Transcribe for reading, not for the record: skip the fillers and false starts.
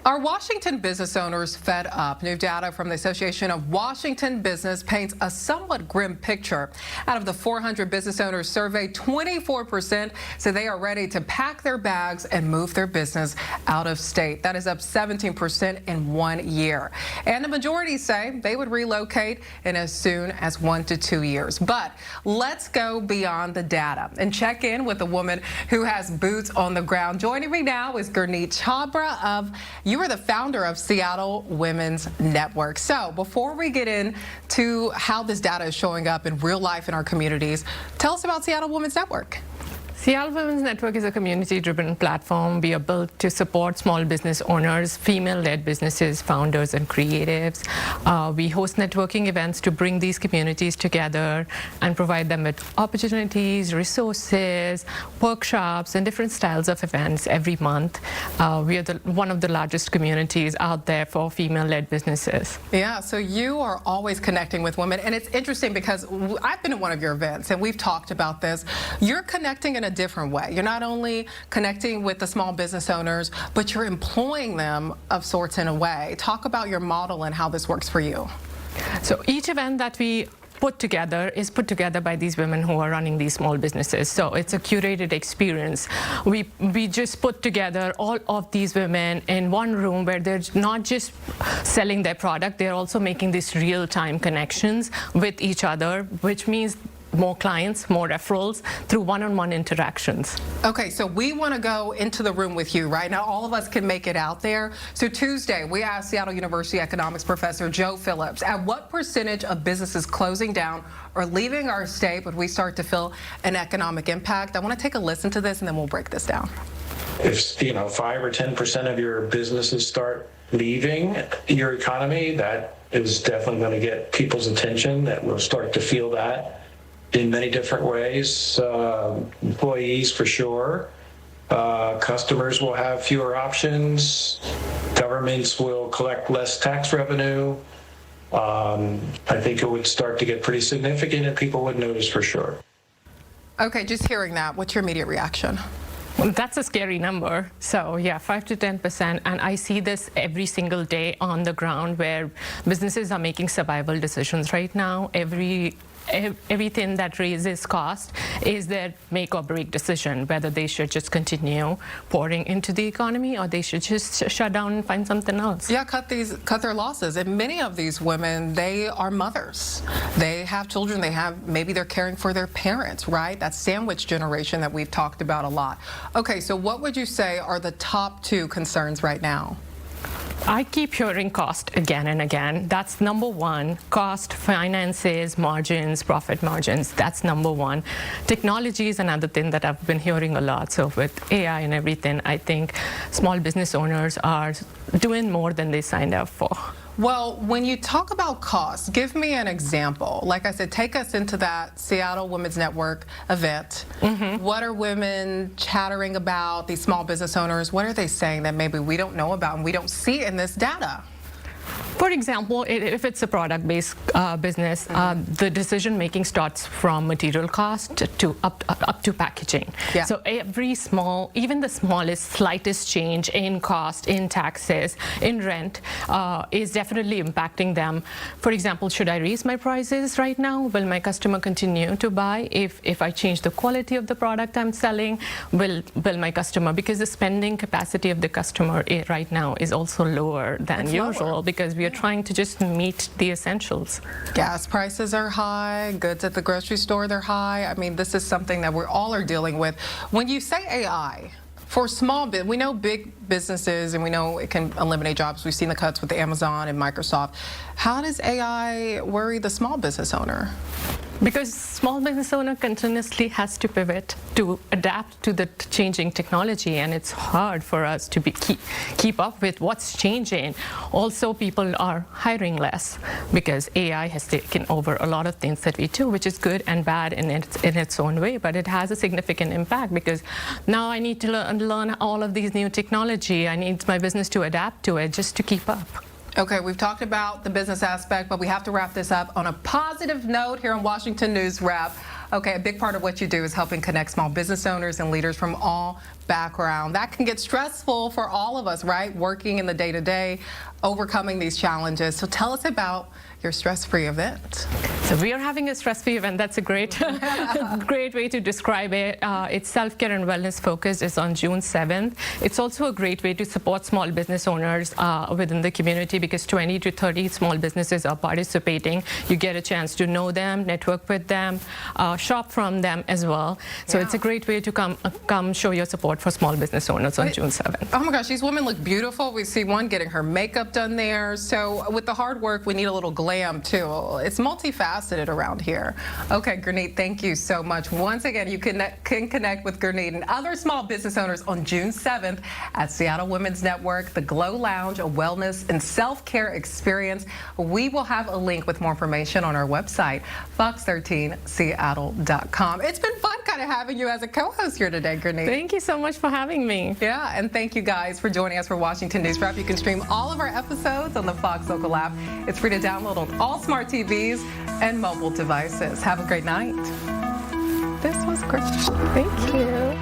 Are Washington business owners fed up? New data from the Association of Washington Business paints a somewhat grim picture. Out of the 400 business owners surveyed, 24% say they are ready to pack their bags and move their business out of state. That is up 17% in 1 year. And the majority say they would relocate in as soon as 1 to 2 years. But let's go beyond the data and check in with a woman who has boots on the ground. Joining me now is Gurneet Chhabra. You are the founder of Seattle Women's Network. So before we get into how this data is showing up in real life in our communities, tell us about Seattle Women's Network. Seattle Women's Network is a community-driven platform. We are built to support small business owners, female-led businesses, founders, and creatives. We host networking events to bring these communities together and provide them with opportunities, resources, workshops, and different styles of events every month. We are one of the largest communities out there for female-led businesses. Yeah, so you are always connecting with women, and it's interesting because I've been to one of your events, and we've talked about this. You're connecting in a different way. You're not only connecting with the small business owners, but you're employing them of sorts in a way. Talk about your model and how this works for you. So each event that we put together is put together by these women who are running these small businesses. So it's a curated experience. We just put together all of these women in one room where they're not just selling their product, they're also making these real-time connections with each other, which means more clients, more referrals through one-on-one interactions. Okay, so we want to go into the room with you right now. All of us can make it out there. So Tuesday, we asked Seattle University economics professor Joe Phillips, at what percentage of businesses closing down or leaving our state would we start to feel an economic impact? I want to take a listen to this and then we'll break this down. If 5 or 10% of your businesses start leaving your economy, that is definitely going to get people's attention. That we'll start to feel that in many different ways. Employees for sure. Customers will have fewer options. Governments will collect less tax revenue. I think it would start to get pretty significant and people would notice for sure. Okay, just hearing that, what's your immediate reaction? Well, that's a scary number. So yeah, 5 to 10%. And I see this every single day on the ground where businesses are making survival decisions right now. Everything that raises cost is their make or break decision, whether they should just continue pouring into the economy or they should just shut down and find something else. Yeah, cut their losses. And many of these women, they are mothers. They have children. Maybe they're caring for their parents, right? That sandwich generation that we've talked about a lot. Okay, so what would you say are the top 2 concerns right now? I keep hearing cost again and again. That's number one. Cost, finances, margins, profit margins. That's number one. Technology is another thing that I've been hearing a lot. So with AI and everything, I think small business owners are doing more than they signed up for. Well, when you talk about cost, give me an example. Like I said, take us into that Seattle Women's Network event. What are women chattering about, these small business owners? What are they saying that maybe we don't know about and we don't see in this data? For example, if it's a product-based business, the decision-making starts from material cost to up to packaging. Yeah. So every even the smallest, slightest change in cost, in taxes, in rent, is definitely impacting them. For example, should I raise my prices right now? Will my customer continue to buy? If I change the quality of the product I'm selling, will my customer, because the spending capacity of the customer right now is also lower than usual because we are trying to just meet the essentials. Gas prices are high, goods at the grocery store, they're high. I mean, this is something that we all are dealing with. When you say AI, for small business, we know big businesses and we know it can eliminate jobs. We've seen the cuts with Amazon and Microsoft. How does AI worry the small business owner? Because small business owner continuously has to pivot to adapt to the changing technology, and it's hard for us to keep up with what's changing. Also, people are hiring less because AI has taken over a lot of things that we do, which is good and bad in its own way, but it has a significant impact because now I need to learn all of these new technology. I need my business to adapt to it just to keep up. Okay, we've talked about the business aspect, but we have to wrap this up on a positive note here on Washington News Wrap. Okay, a big part of what you do is helping connect small business owners and leaders from all backgrounds. That can get stressful for all of us, right? Working in the day-to-day, overcoming these challenges. So tell us about your stress-free event. So we are having a stress-free event. That's a great, great way to describe it. It's self-care and wellness focused. It's on June 7th. It's also a great way to support small business owners within the community because 20 to 30 small businesses are participating. You get a chance to know them, network with them, shop from them as well. So it's a great way to come show your support for small business owners on June 7th. Oh my gosh, these women look beautiful. We see one getting her makeup done there. So with the hard work, we need a little glam too. It's multifaceted around here. Okay, Gurneet, thank you so much. Once again, you can connect with Gurneet and other small business owners on June 7th at Seattle Women's Network, the Glow Lounge, a wellness and self-care experience. We will have a link with more information on our website, fox13seattle.com. It's been fun kind of having you as a co-host here today, Gurneet. Thank you so much for having me. Yeah, and thank you guys for joining us for Washington News Wrap. You can stream all of our episodes on the Fox Local app. It's free to download on all smart TVs and mobile devices. Have a great night. This was great. Thank you.